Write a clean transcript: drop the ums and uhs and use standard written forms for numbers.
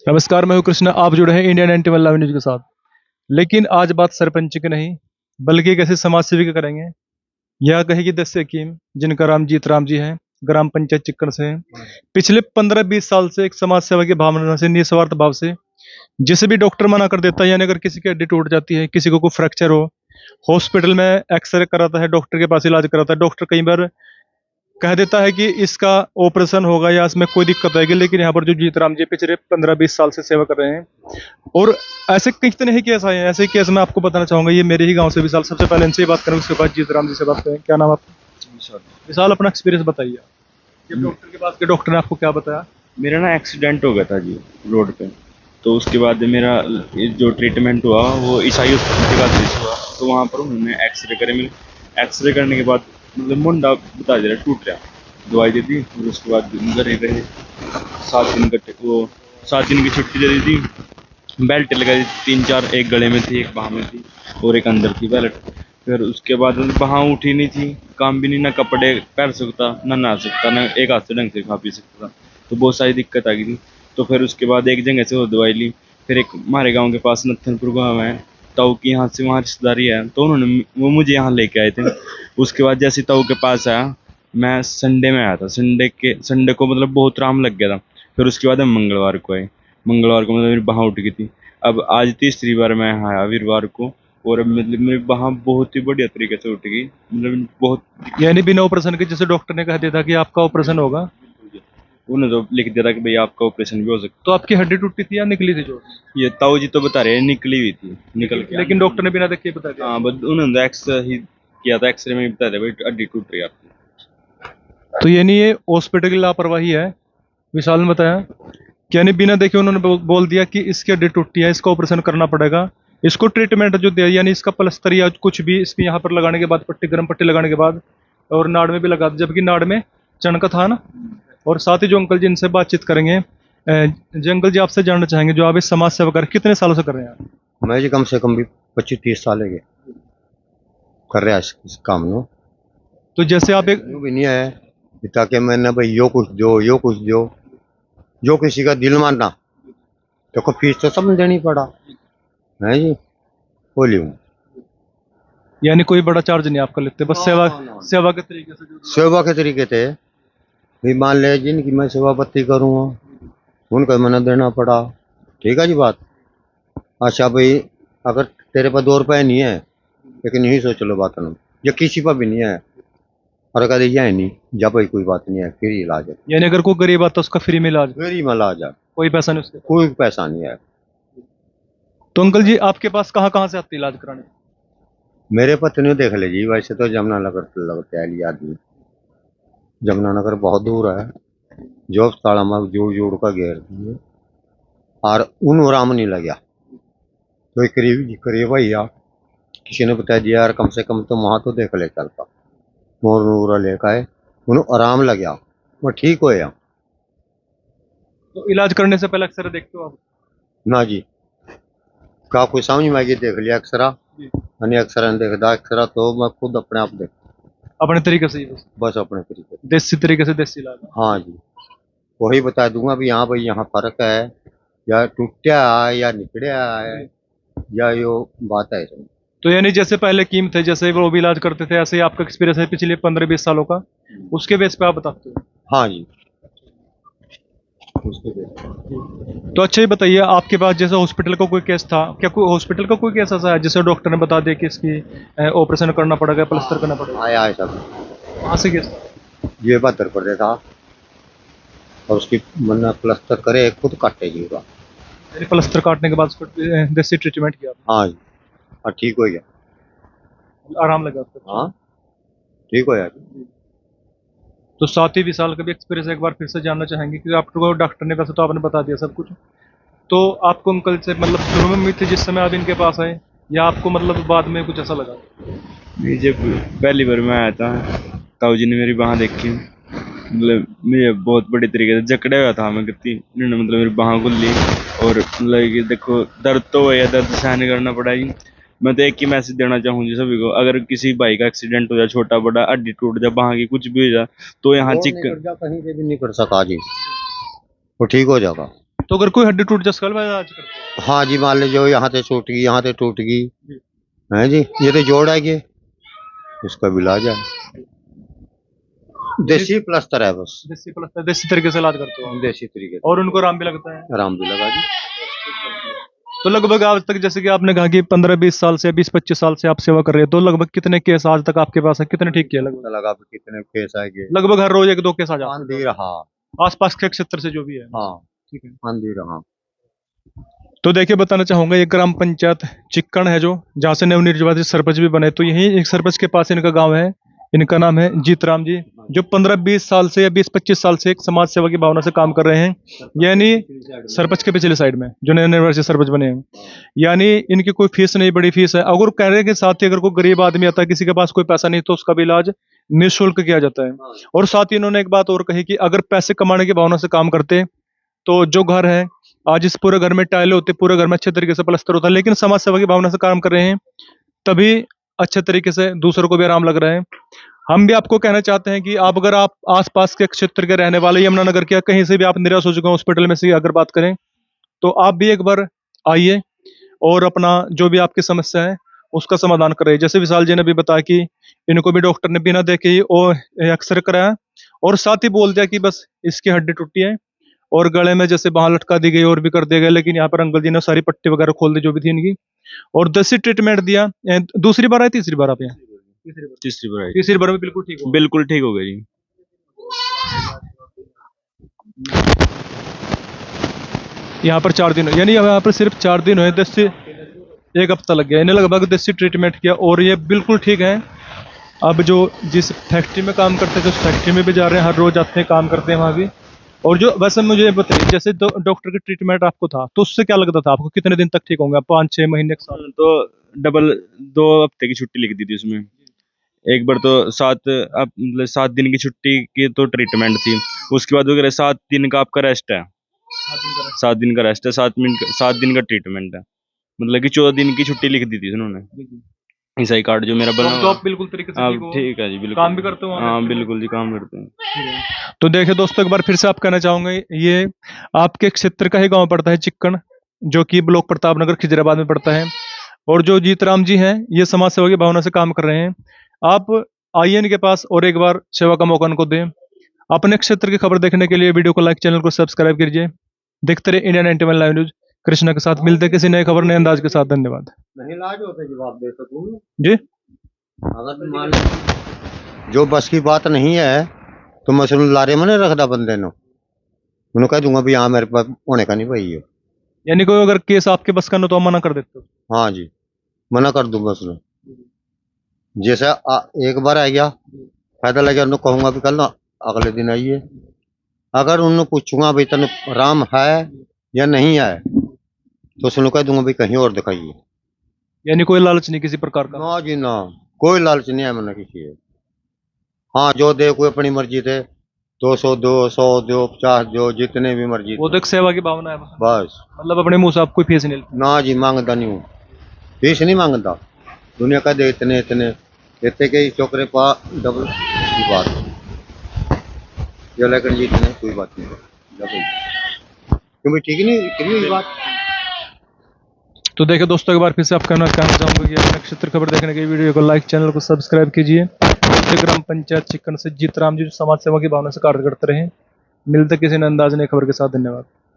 नमस्कार, मैं हूँ कृष्णा। आप जुड़े हैं इंडिया 91 लाइव न्यूज के साथ। लेकिन आज बात सरपंच की नहीं, बल्कि एक ऐसे समाज सेवी की करेंगे। यह कहेगी 10 हकीम जिनका राम जी हैं, ग्राम पंचायत चिक्कन से हैं। पिछले 15-20 साल से एक समाज सेवा की भावना से, निस्वार्थ भाव से, जिसे भी डॉक्टर मना कर देता है, यानी अगर किसी की हड्डी टूट जाती है, किसी को कोई फ्रैक्चर हो, हॉस्पिटल में एक्सरे कराता है, डॉक्टर के पास इलाज कराता है। डॉक्टर कई बार कह देता है कि इसका ऑपरेशन होगा या इसमें कोई दिक्कत आएगी, लेकिन यहाँ पर जो जीतराम जी पिछले 15-20 साल से सेवा कर रहे हैं, और ऐसे कितने ही केस आए हैं। ऐसे केस मैं आपको बताना चाहूंगा, ये मेरे ही गांव से विशाल। सबसे पहले इनसे ही बात करें, उसके बाद जीतराम जी से बात करें। क्या नाम आपका? विशाल। विशाल, अपना एक्सपीरियंस बताइए। जब डॉक्टर के पास के डॉक्टर ने आपको क्या बताया? मेरा ना एक्सीडेंट हो गया था जी, रोड पे। तो उसके बाद मेरा ये जो ट्रीटमेंट हुआ वो ईसाई हॉस्पिटल के बाद हुआ। तो वहाँ पर उन्होंने एक्सरे करे। मेरे एक्सरे करने के बाद मतलब मुंडा बता दे रहा टूट रहा। दवाई दे दी और उसके बाद घर ही रहे 7 दिन का। वो 7 दिन की छुट्टी दे दी थी। बेल्ट लगा दी 3-4, एक गले में थी, एक बाह में थी और एक अंदर थी बेल्ट। फिर उसके बाद बाह उठी नहीं थी, काम भी नहीं, ना कपड़े पहन सकता, ना नहा सकता, ना एक हाथ से ढंग से खा पी सकता था। तो बहुत सारी दिक्कत आ गई थी। तो फिर उसके बाद एक जगह से वो दवाई ली। फिर एक हमारे गांव के पास नत्थनपुर गाँव है, ताऊ की यहाँ से वहाँ रिश्तेदारी है, तो उन्होंने वो मुझे यहाँ लेके आए थे। उसके बाद जैसे ताऊ के पास आया, मैं संडे में आया था। संडे को मतलब बहुत आराम लग गया था। फिर उसके बाद हम मंगलवार को आए। मंगलवार को मतलब मेरी बाँह उठ गई थी। अब आज तीसरी बार मैं आया वीरवार को, और अब मतलब मेरी बाँह बहुत ही बढ़िया तरीके से उठ गई। मतलब बहुत। यानी बिना ऑपरेशन के, जैसे डॉक्टर ने कह दिया था कि आपका ऑपरेशन होगा, उन्होंने तो लिख दिया था कि भाई आपका ऑपरेशन भी हो सकता तो आपकी हड्डी टूटी थी या निकली थी जो? है। ये ताऊ जी तो बता रहे हैं निकली हुई थी, निकल के। लेकिन डॉक्टर ने बिना देखे बता दिया? हाँ, बस उन्होंने तो एक्स ही किया था, एक्सरे में ही बताया था भाई हड्डी टूट रही है आपकी। तो यानी ये हॉस्पिटल की लापरवाही है। विशाल ने बताया कि यानी बिना देखे उन्होंने बोल दिया कि इसकी हड्डी टूटी है, इसका ऑपरेशन करना पड़ेगा। इसको ट्रीटमेंट जो दिया, यानी इसका प्लास्टर या कुछ भी इसके यहाँ पर लगाने के बाद, पट्टी, गर्म पट्टी लगाने के बाद, और नाड़ में भी लगा, जबकि नाड़ में चणका था ना। और साथ ही जो अंकल जी इनसे बातचीत करेंगे, जो अंकल जी आपसे जानना चाहेंगे, जो आप इस समाज सेवा कर कितने सालों से कर रहे हैं? मैं जी कम से कम भी 25-30 साल है कर रहा है इस काम नो। तो जैसे आप एक, यूं भी नहीं है कि ताकि मैंने भाई यो कुछ दो यो कुछ दो, जो किसी का दिल मानना तो फीस तो सब देनी पड़ा है जी। बोली हूँ यानी कोई बड़ा चार्ज नहीं आपका लेते, बस सेवा, सेवा के तरीके से सेवा के तरीके थे। भाई मान ले जिनकी मैं सेवा पत्ती करूँगा उनका मैंने देना पड़ा। ठीक है जी बात। अच्छा भाई, अगर तेरे पास 2 रुपए नहीं है, लेकिन यही सोच लो बात ना, या किसी पर भी नहीं है, और कह दिया है नहीं जा भाई कोई बात नहीं है, फिर इलाज है। यानी अगर कोई गरीब आता है उसका फ्री में इलाज, फिर ही इलाज है, कोई पैसा नहीं उसके? कोई पैसा नहीं है। तो अंकल जी आपके पास कहाँ कहाँ से आते इलाज कराने? मेरे पत्नी देख लीजिए, वैसे तो जमुनानगर लगता है ये आदमी। जमुनानगर बहुत दूर है, जो ताला में जोड़ जोड़ का घेर दिए और उन आराम नहीं लगा। तो एक करीब करीब भैया किसी ने बता दिया यार, कम से कम तो वहाँ तो देख ले चलता, मोर नूरा लेकर आए, उन्हें आराम लगा, वो ठीक हो गया। तो इलाज करने से पहले अक्सर देखते हो आप? ना जी, का कोई समझ में आएगी देख लिया अक्सरा, यानी अक्सर देखता अक्सरा तो मैं खुद अपने आप देख, अपने तरीके से ही बस अपने तरीके से। देसी तरीके से देसी इलाज। हाँ जी, वही बता दूंगा भी हाँ भाई यहाँ फर्क है, या टूटा है या निकड़ा है, या यो बात है। तो यानी जैसे पहले कीमत है, जैसे वो भी इलाज करते थे, ऐसे ही आपका एक्सपीरियंस है पिछले 15-20 सालों का, उसके बेस पे आप बताते हो? हाँ जी, उसके लिए। तो अच्छा, ये बताइए, आपके पास जैसे हॉस्पिटल का कोई केस था क्या? कोई हॉस्पिटल का कोई केस ऐसा है जिसे डॉक्टर ने बता दिया कि इसकी ऑपरेशन करना पड़ेगा, प्लास्टर करना पड़ेगा? आया है सब। कहाँ से केस? ये 72 था, और उसकी मन्ना प्लस्तर करे खुद काटेगी होगा। यानी प्लास्टर काटने के बाद उसको देसी ट्रीटमेंट किया, हाँ जी, और ठीक हो गया। आराम लगा उसको? हाँ, ठीक हो गया। तो साथ ही विशाल का भी एक्सपीरियंस एक बार फिर से जानना चाहेंगे, क्योंकि आपको डॉक्टर ने, वैसे तो आपने बता दिया सब कुछ, तो आपको अंकल से मतलब शुरू में उम्मीद थी जिस समय आप इनके पास आए, या आपको मतलब बाद में कुछ ऐसा लगा? नहीं, जब पहली बार मैं आया था, ताऊ जी ने मेरी बाँह देखी। मतलब मुझे बहुत बड़ी तरीके से जकड़ा हुआ था मैं कितनी, इन्होंने मतलब मेरी बाँह खोल ली। और मतलब कि देखो दर्द तो है, दर्द सहन करना पड़ा जी। मैं तो एक ही मैसेज देना चाहूँगी सभी को, अगर किसी भाई का एक्सीडेंट हो जाए, छोटा बड़ा, हड्डी टूट जाए, बाँह की कुछ भी हो जाए, तो यहाँ और नहीं चिक कर जा, कहीं से भी नहीं कर सका जी, वो ठीक हो जाएगा। तो अगर कोई हड्डी टूट जाए उसका इलाज करते हैं? हाँ जी, मान लीजिए यहाँ से टूट गई, यहाँ से टूट गई है जी, ये तो जोड़ है ये, इसका भी इलाज है। देसी प्लास्टर है बस, देसी प्लास्टर, देसी तरीके से इलाज करते हो? देसी तरीके से। और उनको आराम भी लगता है? आराम भी लगा जी। तो लगभग आज तक, जैसे कि आपने कहा कि 15-20 साल से, 20-25 साल से आप सेवा कर रहे हैं, तो लगभग कितने केस आज तक आपके पास है, कितने ठीक किए लगभग? लगा भी कितने केस आएंगे, लगभग हर रोज 1-2 केस आ जाते आंधी रहा। हैं आसपास के क्षेत्र से जो भी है। हाँ, ठीक है। आंधी रहा। तो देखिए, बताना चाहूंगा, ये ग्राम पंचायत चिक्कण है जो, जहाँ से नवनिर्वाचित सरपंच भी बने, तो यही एक सरपंच के पास इनका गांव है। इनका नाम है जीतराम जी, जो 15-20 साल से या 20-25 साल से एक समाज सेवा की भावना से काम कर रहे हैं। यानी सरपंच के पिछले साइड में जो नवनिर्वाचित सरपंच बने हैं, यानी इनकी कोई फीस नहीं, बड़ी फीस है। अगर कह रहे हैं कि साथ ही अगर कोई गरीब आदमी आता है, किसी के पास कोई पैसा नहीं, तो उसका भी इलाज निःशुल्क किया जाता है। और साथ ही इन्होंने एक बात और कही कि अगर पैसे कमाने की भावना से काम करते, तो जो घर है, आज इस पूरे घर में टाइल होते, पूरे घर में अच्छे तरीके से प्लास्टर होता है, लेकिन समाज सेवा की भावना से काम कर रहे हैं, तभी अच्छे तरीके से दूसरों को भी आराम लग रहा है। हम भी आपको कहना चाहते हैं कि आप, अगर आप आसपास के क्षेत्र के रहने वाले, यमुनानगर के, कहीं से भी आप निराश हो चुके हैं हॉस्पिटल में से अगर बात करें, तो आप भी एक बार आइए और अपना जो भी आपकी समस्या है उसका समाधान करें। जैसे विशाल जी ने भी बताया कि इनको भी डॉक्टर ने बिना देखे ही एक्सरे कराया और साथ ही बोल दिया कि बस इसकी हड्डी टूटी है और गले में जैसे बाहर लटका दी गई और भी कर दिया गया। लेकिन यहाँ पर अंकल जी ने सारी पट्टी वगैरह खोल दी जो भी थी इनकी, और देसी ट्रीटमेंट दिया। दूसरी बार आए, तीसरी बार आप यहाँ? तीसरी बार आई। तीसरी बार में बिल्कुल ठीक हो? बिल्कुल ठीक हो गया जी। यहाँ पर 4 दिन, यानी यहाँ पर सिर्फ 4 दिन हुए, देसी 1 हफ्ता लग गया इन्हें लगभग देसी ट्रीटमेंट किया और ये बिल्कुल ठीक है। अब जो जिस फैक्ट्री में काम करते थे उस फैक्ट्री में भी जा रहे हैं, हर रोज आते हैं, काम करते हैं वहाँ भी। और जो वैसे मुझे बताइए, जैसे डॉक्टर की ट्रीटमेंट आपको था, तो उससे क्या लगता था आपको, कितने दिन तक ठीक होंगे? 5-6 महीने, 1 साल? तो डबल 2 हफ्ते की छुट्टी लिख दी थी उसमें। एक बार तो 7 दिन की छुट्टी की तो ट्रीटमेंट थी, उसके बाद वगैरह 7 दिन का आपका रेस्ट है। 7 दिन का रेस्ट है, 7 दिन का ट्रीटमेंट है, मतलब कि 14 दिन की छुट्टी लिख दी थी उन्होंने। ईसाई कार्ड जो मेरा बना तो आप बिल्कुल तरीके से ठीक हो? ठीक है जी, बिल्कुल। काम भी करते हो? हाँ बिल्कुल जी, काम करते हैं। तो देखिए दोस्तों, एक बार फिर से आप कहना चाहूंगा, ये आपके क्षेत्र का ही गांव पड़ता है चिक्कण, जो कि ब्लॉक प्रताप नगर खिजराबाद में पड़ता है। और जो जीतराम जी हैं, ये समाज सेवा की भावना से काम कर रहे हैं। आप आइए इनके पास और एक बार सेवा का मौका उनको दें। अपने क्षेत्र की खबर देखने के लिए वीडियो को लाइक, चैनल को सब्सक्राइब कीजिए। देखते रहे इंडिया 91 लाइव न्यूज। कृष्णा के साथ मिलते किसी नए खबर, नए अंदाज के साथ। धन्यवाद नहीं इलाज होता जवाब दे सकूं जी। अगर मान लो जो बस की बात नहीं है तो मैं सुन लारे में नहीं रखता बंदे ने, उन्हें कह दूंगा भी हाँ मेरे पास होने का नहीं भाई ये। यानी कोई अगर केस आपके बस का न, तो आप मना कर देते हो? हाँ जी, मना कर दूंगा उसने। जैसे एक बार आ गया, फायदा लग गया, उन्हें कहूंगा भी कल ना अगले दिन आइए। अगर उन्हें पूछूंगा भाई तेन आराम है या नहीं है, तो उसने कह दूंगा भाई कहीं और दिखाइए। यानी कोई लालच नहीं किसी प्रकार का? ना जी ना, कोई लालच नहीं है मैंने किसी है। हाँ जो दे कोई अपनी मर्जी थे, 200 दो, 100 दो, 50 दो, जितने भी मर्जी वो तो एक सेवा की भावना है बस। बस। मतलब अपने मुंह से आप कोई फीस नहीं लेते? ना जी, मांगता नहीं हूँ, फीस नहीं मांगता। दुनिया का दे इतने इतने इतने के चौकरे पा डबल की बात ये, लेकिन जी इतने कोई बात नहीं डबल, क्योंकि ठीक नहीं क्यों बात। तो देखिए दोस्तों, एक बार फिर से आप कहना चाहूंगा कि अपने क्षेत्र खबर देखने के लिए वीडियो को लाइक, चैनल को सब्सक्राइब कीजिए। ग्राम पंचायत चिक्कण से जीतराम जी समाज सेवा की भावना से कार्य करते रहे। मिलते किसी नए अंदाज नई खबर के साथ। धन्यवाद।